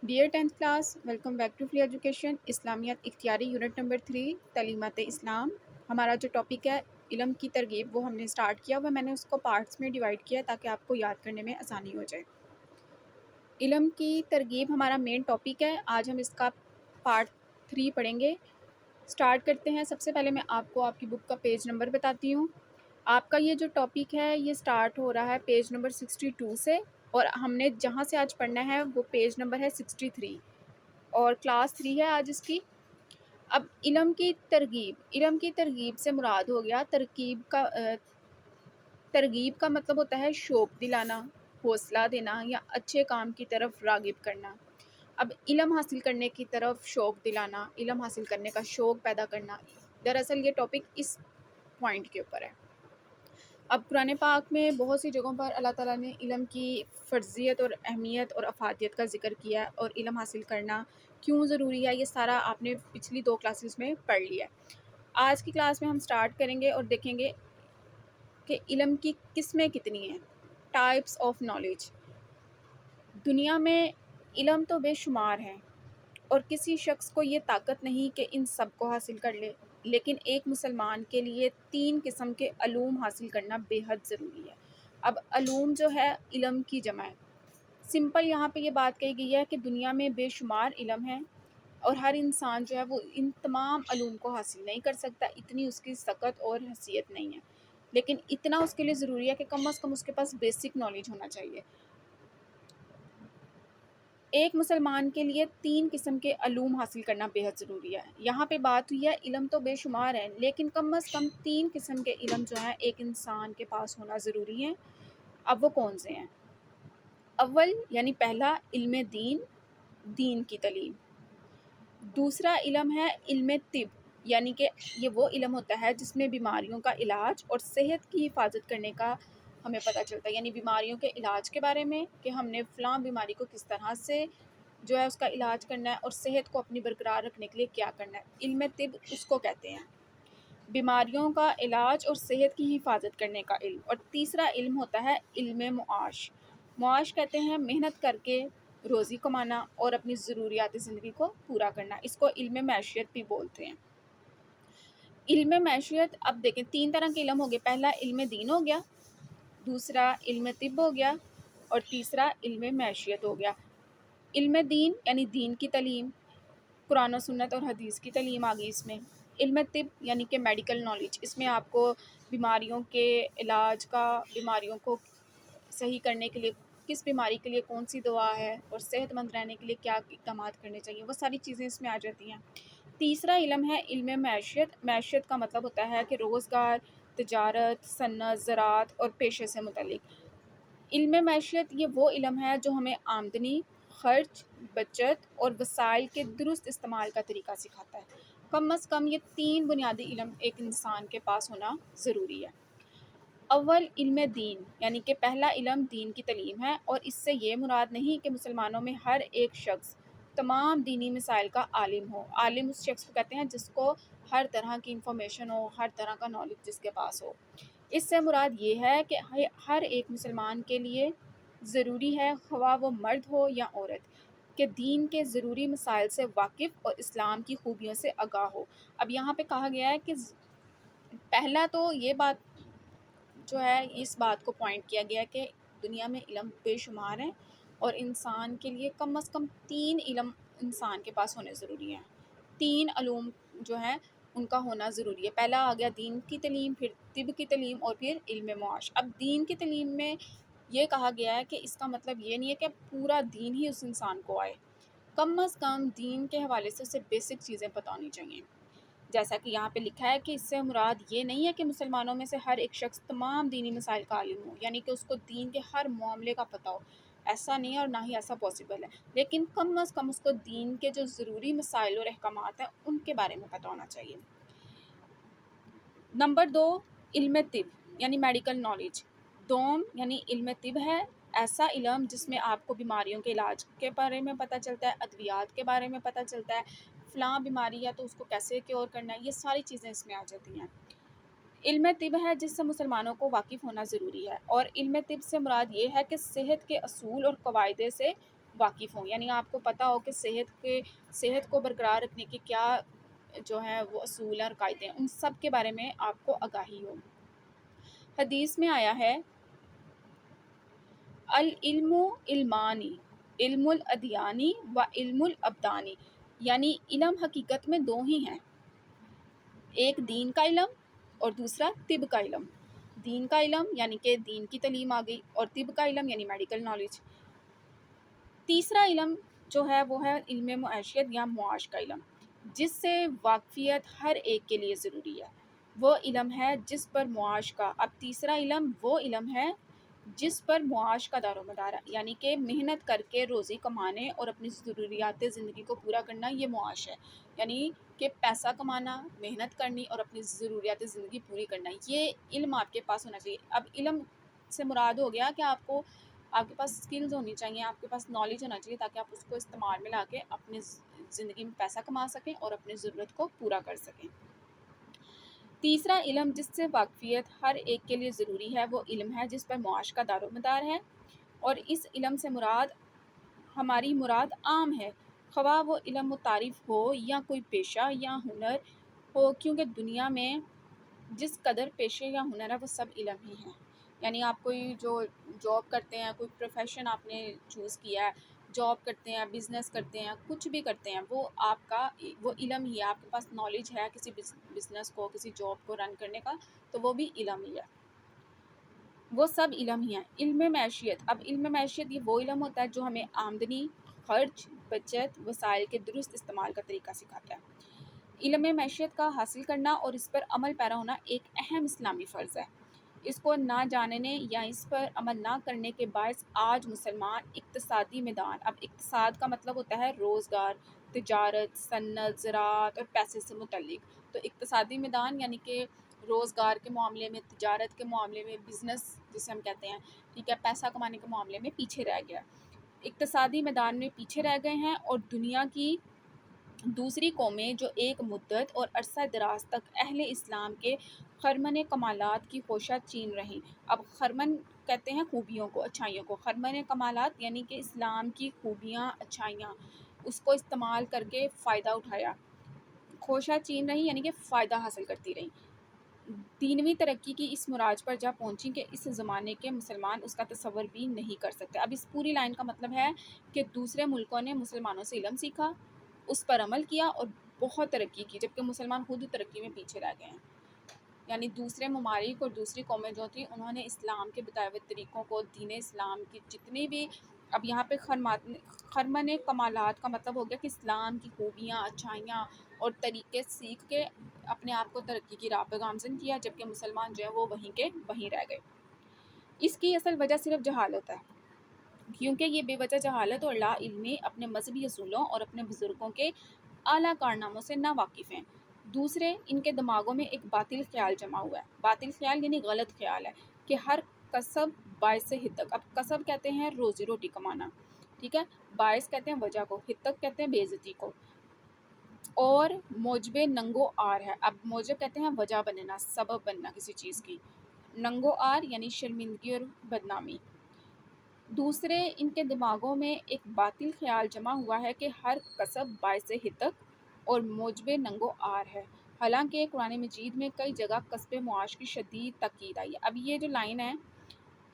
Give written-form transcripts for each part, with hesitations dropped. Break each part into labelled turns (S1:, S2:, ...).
S1: Dear tenth class, welcome back to free education اسلامیات اختیاری unit number 3 تعلیمات اسلام۔ ہمارا جو ٹاپک ہے علم کی ترغیب، وہ ہم نے اسٹارٹ کیا ہوا، میں نے اس کو پارٹس میں ڈیوائڈ کیا تاکہ آپ کو یاد کرنے میں آسانی ہو جائے۔ علم کی ترغیب ہمارا مین ٹاپک ہے، آج ہم اس کا پارٹ 3 پڑھیں گے۔ اسٹارٹ کرتے ہیں۔ سب سے پہلے میں آپ کو آپ کی بک کا پیج نمبر بتاتی ہوں۔ آپ کا یہ جو ٹاپک ہے یہ اسٹارٹ ہو رہا ہے پیج نمبر 62 سے، اور ہم نے جہاں سے آج پڑھنا ہے وہ پیج نمبر ہے 63، اور کلاس 3 ہے آج اس کی۔ اب علم کی ترغیب سے مراد ہو گیا ترغیب کا مطلب ہوتا ہے شوق دلانا، حوصلہ دینا یا اچھے کام کی طرف راغب کرنا۔ اب علم حاصل کرنے کی طرف شوق دلانا، علم حاصل کرنے کا شوق پیدا کرنا، دراصل یہ ٹاپک اس پوائنٹ کے اوپر ہے۔ اب قرآن پاک میں بہت سی جگہوں پر اللہ تعالیٰ نے علم کی فرضیت اور اہمیت اور افادیت کا ذکر کیا ہے، اور علم حاصل کرنا کیوں ضروری ہے یہ سارا آپ نے پچھلی 2 کلاسز میں پڑھ لیا ہے۔ آج کی کلاس میں ہم سٹارٹ کریں گے اور دیکھیں گے کہ علم کی قسمیں کتنی ہیں، ٹائپس آف نالج۔ دنیا میں علم تو بے شمار ہیں، اور کسی شخص کو یہ طاقت نہیں کہ ان سب کو حاصل کر لے، لیکن ایک مسلمان کے لیے 3 قسم کے علوم حاصل کرنا بے حد ضروری ہے۔ اب علوم جو ہے علم کی جمع ہے۔ سمپل یہاں پہ یہ بات کہی گئی ہے کہ دنیا میں بے شمار علم ہیں، اور ہر انسان جو ہے وہ ان تمام علوم کو حاصل نہیں کر سکتا، اتنی اس کی سکت اور حیثیت نہیں ہے، لیکن اتنا اس کے لیے ضروری ہے کہ کم از کم اس کے پاس بیسک نالج ہونا چاہیے۔ ایک مسلمان کے لیے 3 قسم کے علوم حاصل کرنا بے حد ضروری ہے۔ یہاں پہ بات ہوئی ہے علم تو بے شمار ہے، لیکن کم از کم 3 قسم کے علم جو ہیں ایک انسان کے پاس ہونا ضروری ہے۔ اب وہ کون سے ہیں؟ اول یعنی پہلا، علم دین کی تعلیم۔ دوسرا علم ہے علم طب، یعنی کہ یہ وہ علم ہوتا ہے جس میں بیماریوں کا علاج اور صحت کی حفاظت کرنے کا ہمیں پتہ چلتا ہے، یعنی بیماریوں کے علاج کے بارے میں کہ ہم نے فلاں بیماری کو کس طرح سے جو ہے اس کا علاج کرنا ہے، اور صحت کو اپنی برقرار رکھنے کے لیے کیا کرنا ہے۔ علم طب اس کو کہتے ہیں، بیماریوں کا علاج اور صحت کی حفاظت کرنے کا علم۔ اور تیسرا علم ہوتا ہے علم معاش۔ معاش کہتے ہیں محنت کر کے روزی کمانا اور اپنی ضروریات زندگی کو پورا کرنا، اس کو علم معیشت بھی بولتے ہیں۔ علم معیشت، اب دیکھیں 3 طرح کے علم ہو گئے، پہلا علم دین ہو گیا، دوسرا علم طب ہو گیا، اور تیسرا علم معیشت ہو گیا۔ علم دین یعنی دین کی تعلیم، قرآن و سنت اور حدیث کی تعلیم آ گئی اس میں۔ علم طب یعنی کہ میڈیکل نالج، اس میں آپ کو بیماریوں کے علاج کا، بیماریوں کو صحیح کرنے کے لیے کس بیماری کے لیے کون سی دوا ہے، اور صحت مند رہنے کے لیے کیا اقدامات کرنے چاہیے، وہ ساری چیزیں اس میں آ جاتی ہیں۔ تیسرا علم ہے علم معیشت۔ معیشت کا مطلب ہوتا ہے کہ روزگار، تجارت، صنعت، زراعت اور پیشے سے متعلق۔ علم معیشت یہ وہ علم ہے جو ہمیں آمدنی، خرچ، بچت اور وسائل کے درست استعمال کا طریقہ سکھاتا ہے۔ کم از کم یہ 3 بنیادی علم ایک انسان کے پاس ہونا ضروری ہے۔ اول علم دین، یعنی کہ پہلا علم دین کی تعلیم ہے، اور اس سے یہ مراد نہیں کہ مسلمانوں میں ہر ایک شخص تمام دینی مسائل کا عالم ہو۔ عالم اس شخص کو کہتے ہیں جس کو ہر طرح کی انفارمیشن ہو، ہر طرح کا نالج جس کے پاس ہو۔ اس سے مراد یہ ہے کہ ہر ایک مسلمان کے لیے ضروری ہے، خواہ وہ مرد ہو یا عورت، کہ دین کے ضروری مسائل سے واقف اور اسلام کی خوبیوں سے آگاہ ہو۔ اب یہاں پہ کہا گیا ہے کہ پہلا تو یہ بات جو ہے، اس بات کو پوائنٹ کیا گیا کہ دنیا میں علم بے شمار ہیں، اور انسان کے لیے کم از کم 3 علم انسان کے پاس ہونے ضروری ہیں۔ 3 علوم جو ہیں ان کا ہونا ضروری ہے۔ پہلا آ گیا دین کی تعلیم، پھر طب کی تعلیم، اور پھر علم معاش۔ اب دین کی تعلیم میں یہ کہا گیا ہے کہ اس کا مطلب یہ نہیں ہے کہ پورا دین ہی اس انسان کو آئے، کم از کم دین کے حوالے سے اسے بیسک چیزیں پتہ ہونی چاہیے۔ جیسا کہ یہاں پہ لکھا ہے کہ اس سے مراد یہ نہیں ہے کہ مسلمانوں میں سے ہر ایک شخص تمام دینی مسائل کا عالم ہو، یعنی کہ اس کو دین کے ہر معاملے کا پتہ ہو، ایسا نہیں ہے، اور نہ ہی ایسا پاسبل ہے، لیکن کم از کم اس کو دین کے جو ضروری مسائل اور احکامات ہیں ان کے بارے میں پتہ ہونا چاہیے۔ نمبر 2، علم طب یعنی میڈیکل نالج۔ دوم یعنی علم طب ہے ایسا علم جس میں آپ کو بیماریوں کے علاج کے بارے میں پتہ چلتا ہے، ادویات کے بارے میں پتہ چلتا ہے، فلاں بیماری ہے تو اس کو کیسے کیور کرنا ہے، یہ ساری چیزیں اس میں آ جاتی ہیں۔ علم طب ہے جس سے مسلمانوں کو واقف ہونا ضروری ہے، اور علم طب سے مراد یہ ہے کہ صحت کے اصول اور قواعد سے واقف ہوں، یعنی آپ کو پتہ ہو کہ صحت کو برقرار رکھنے کے کیا جو ہیں وہ اصول اور قاعدے ہیں، ان سب کے بارے میں آپ کو آگاہی ہو۔ حدیث میں آیا ہے العلم علمانی، علم الادیانی و علم الابدانی، یعنی علم حقیقت میں دو ہی ہیں، ایک دین کا علم اور دوسرا طب کا علم۔ دین کا علم یعنی کہ دین کی تعلیم آ گئی، اور طب کا علم یعنی میڈیکل نالج۔ تیسرا علم جو ہے وہ ہے علم معیشت یا معاش کا علم، جس سے واقفیت ہر ایک کے لیے ضروری ہے۔ وہ علم ہے جس پر معاش کا، اب تیسرا علم وہ علم ہے جس پر معاش کا دار و مدار ہے، یعنی کہ محنت کر کے روزی کمانے اور اپنی ضروریات زندگی کو پورا کرنا، یہ معاش ہے، یعنی کہ پیسہ کمانا، محنت کرنی اور اپنی ضروریات زندگی پوری کرنا، یہ علم آپ کے پاس ہونا چاہیے۔ اب علم سے مراد ہو گیا کہ آپ کے پاس سکلز ہونی چاہیے، آپ کے پاس نالج ہونا چاہیے، تاکہ آپ اس کو استعمال میں لا کے اپنی زندگی میں پیسہ کما سکیں اور اپنی ضرورت کو پورا کر سکیں۔ تیسرا علم جس سے واقفیت ہر ایک کے لیے ضروری ہے، وہ علم ہے جس پر معاش کا دار و مدار ہے، اور اس علم سے ہماری مراد عام ہے، خواہ وہ علم متعارف ہو یا کوئی پیشہ یا ہنر ہو، کیونکہ دنیا میں جس قدر پیشے یا ہنر ہے وہ سب علم ہی ہیں۔ یعنی آپ کوئی جو جاب کرتے ہیں، کوئی پروفیشن آپ نے چوز کیا ہے، جاب کرتے ہیں، بزنس کرتے ہیں، کچھ بھی کرتے ہیں، وہ آپ کا وہ علم ہی ہے۔ آپ کے پاس نالج ہے کسی بزنس کو، کسی جاب کو رن کرنے کا، تو وہ بھی علم ہی ہے، وہ سب علم ہی ہیں۔ علم معیشت، اب علم معیشت یہ وہ علم ہوتا ہے جو ہمیں آمدنی، خرچ، بچت، وسائل کے درست استعمال کا طریقہ سکھاتا ہے۔ علم معیشت کا حاصل کرنا اور اس پر عمل پیرا ہونا ایک اہم اسلامی فرض ہے۔ اس کو نہ جاننے یا اس پر عمل نہ کرنے کے باعث آج مسلمان اقتصادی میدان، اب اقتصاد کا مطلب ہوتا ہے روزگار، تجارت، صنعت، زراعت اور پیسے سے متعلق، تو اقتصادی میدان یعنی کہ روزگار کے معاملے میں، تجارت کے معاملے میں، بزنس جسے ہم کہتے ہیں، ٹھیک ہے، پیسہ کمانے کے معاملے میں پیچھے رہ گیا، اقتصادی میدان میں پیچھے رہ گئے ہیں، اور دنیا کی دوسری قومیں جو ایک مدت اور عرصہ دراز تک اہل اسلام کے خرمن کمالات کی خوشہ چین رہیں۔ اب خرمن کہتے ہیں خوبیوں کو، اچھائیوں کو، خرمن کمالات یعنی کہ اسلام کی خوبیاں، اچھائیاں، اس کو استعمال کر کے فائدہ اٹھایا، خوشہ چین رہیں یعنی کہ فائدہ حاصل کرتی رہیں، دینوی ترقی کی اس مراج پر جا پہنچی کہ اس زمانے کے مسلمان اس کا تصور بھی نہیں کر سکتے۔ اب اس پوری لائن کا مطلب ہے کہ دوسرے ملکوں نے مسلمانوں سے علم سیکھا، اس پر عمل کیا اور بہت ترقی کی، جبکہ مسلمان خود ترقی میں پیچھے رہ گئے ہیں۔ یعنی دوسرے ممالک اور دوسری قومیں جو تھیں، انہوں نے اسلام کے بتائے ہوئے طریقوں کو، دین اسلام کی جتنی بھی، اب یہاں پہ خرمن کمالات کا مطلب ہو گیا کہ اسلام کی خوبیاں، اچھائیاں اور طریقے سیکھ کے اپنے آپ کو ترقی کی راہ پہ گامزن کیا، جبکہ مسلمان جو ہے وہ وہیں کے وہیں رہ گئے۔ اس کی اصل وجہ صرف جہالت ہے، کیونکہ یہ بے وجہ جہالت اور لا علمی اپنے مذہبی اصولوں اور اپنے بزرگوں کے اعلیٰ کارناموں سے نا واقف ہیں۔ دوسرے، ان کے دماغوں میں ایک باطل خیال جمع ہوا ہے، باطل خیال یعنی غلط خیال ہے کہ ہر کسب باعث ہتک، اب کسب کہتے ہیں روزی روٹی کمانا، ٹھیک ہے، باعث کہتے ہیں وجہ کو، ہتک کہتے ہیں بے عزتی کو، اور موجب ننگو آر ہے، اب موجب کہتے ہیں وجہ بننا، سبب بننا کسی چیز کی، ننگو آر یعنی شرمندگی اور بدنامی۔ دوسرے، ان کے دماغوں میں ایک باطل خیال جمع ہوا ہے کہ ہر کسب باعث ہتک اور موجب ننگو آر ہے، حالانکہ قرآن مجید میں کئی جگہ کسب معاش کی شدید تاکید آئی ہے۔ اب یہ جو لائن ہے،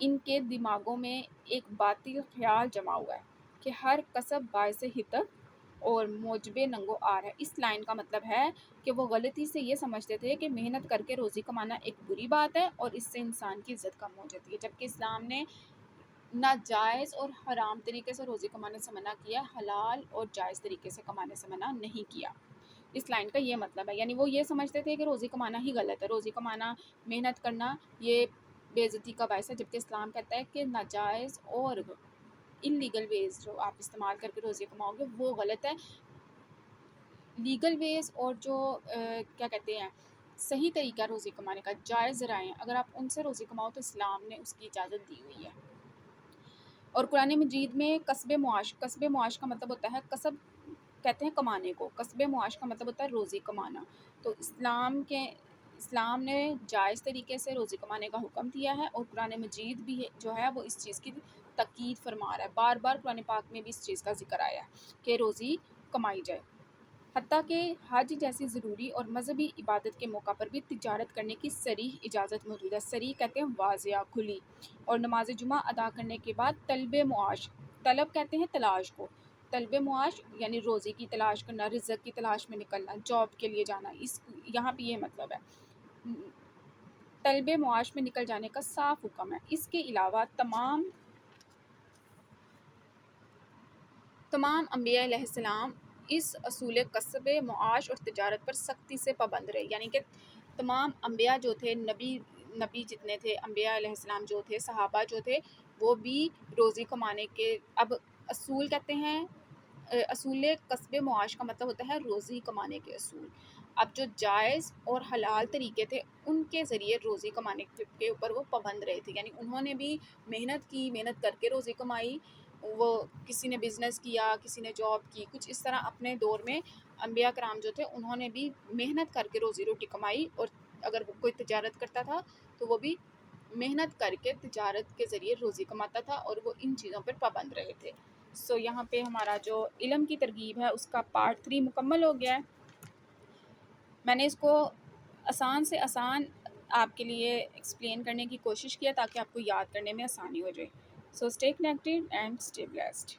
S1: ان کے دماغوں میں ایک باطل خیال جمع ہوا ہے کہ ہر کسب باعث ہتک اور موجب ننگو آر ہے، اس لائن کا مطلب ہے کہ وہ غلطی سے یہ سمجھتے تھے کہ محنت کر کے روزی کمانا ایک بری بات ہے اور اس سے انسان کی عزت کم ہو جاتی ہے، جبکہ اسلام نے ناجائز اور حرام طریقے سے روزی کمانے سے منع کیا، حلال اور جائز طریقے سے کمانے سے منع نہیں کیا۔ اس لائن کا یہ مطلب ہے، یعنی وہ یہ سمجھتے تھے کہ روزی کمانا ہی غلط ہے، روزی کمانا، محنت کرنا یہ بے عزتی کا باعث ہے، جبکہ اسلام کہتا ہے کہ ناجائز اور انلیگل ویز جو آپ استعمال کر کے روزی کماؤ گے وہ غلط ہے، لیگل ویز اور جو کیا کہتے ہیں صحیح طریقہ روزی کمانے کا، جائز ذرائع، اگر آپ ان سے روزی کماؤ تو اسلام نے اس کی اجازت دی ہوئی ہے۔ اور قرآن مجید میں کسب معاش کا مطلب ہوتا ہے، کسب کہتے ہیں کمانے کو، کسب معاش کا مطلب ہوتا ہے روزی کمانا، تو اسلام نے جائز طریقے سے روزی کمانے کا حکم دیا ہے، اور قرآن مجید بھی جو ہے وہ اس چیز کی تاکید فرما رہا ہے، بار بار قرآن پاک میں بھی اس چیز کا ذکر آیا ہے کہ روزی کمائی جائے۔ حتیٰ کہ حج جیسی ضروری اور مذہبی عبادت کے موقع پر بھی تجارت کرنے کی صریح اجازت موجود ہے۔ صریح کہتے ہیں واضح، کھلی۔ اور نماز جمعہ ادا کرنے کے بعد طلب معاش، طلب کہتے ہیں تلاش کو، طلب معاش یعنی روزی کی تلاش کرنا، رزق کی تلاش میں نکلنا، جاب کے لیے جانا، یہاں پہ یہ مطلب ہے، طلب معاش میں نکل جانے کا صاف حکم ہے۔ اس کے علاوہ تمام انبیاء علیہ السلام اس اصول کسب معاش اور تجارت پر سختی سے پابند رہے، یعنی کہ تمام انبیاء جو تھے، نبی جتنے تھے، انبیاء علیہ السلام جو تھے، صحابہ جو تھے، وہ بھی روزی کمانے کے، اب اصول کہتے ہیں، اصول کسب معاش کا مطلب ہوتا ہے روزی کمانے کے اصول۔ اب جو جائز اور حلال طریقے تھے ان کے ذریعے روزی کمانے کے اوپر وہ پابند رہے تھے، یعنی انہوں نے بھی محنت کی، محنت کر کے روزی کمائی، وہ کسی نے بزنس کیا، کسی نے جاب کی، کچھ اس طرح اپنے دور میں انبیاء کرام جو تھے انہوں نے بھی محنت کر کے روزی روٹی کمائی، اور اگر کوئی تجارت کرتا تھا تو وہ بھی محنت کر کے تجارت کے ذریعے روزی کماتا تھا، اور وہ ان چیزوں پر پابند رہے تھے۔ یہاں پہ ہمارا جو علم کی ترغیب ہے اس کا پارٹ 3 مکمل ہو گیا ہے۔ میں نے اس کو آسان سے آسان آپ کے لیے ایکسپلین کرنے کی کوشش کیا تاکہ آپ کو یاد کرنے میں آسانی ہو جائے۔ Stay connected and stay blessed.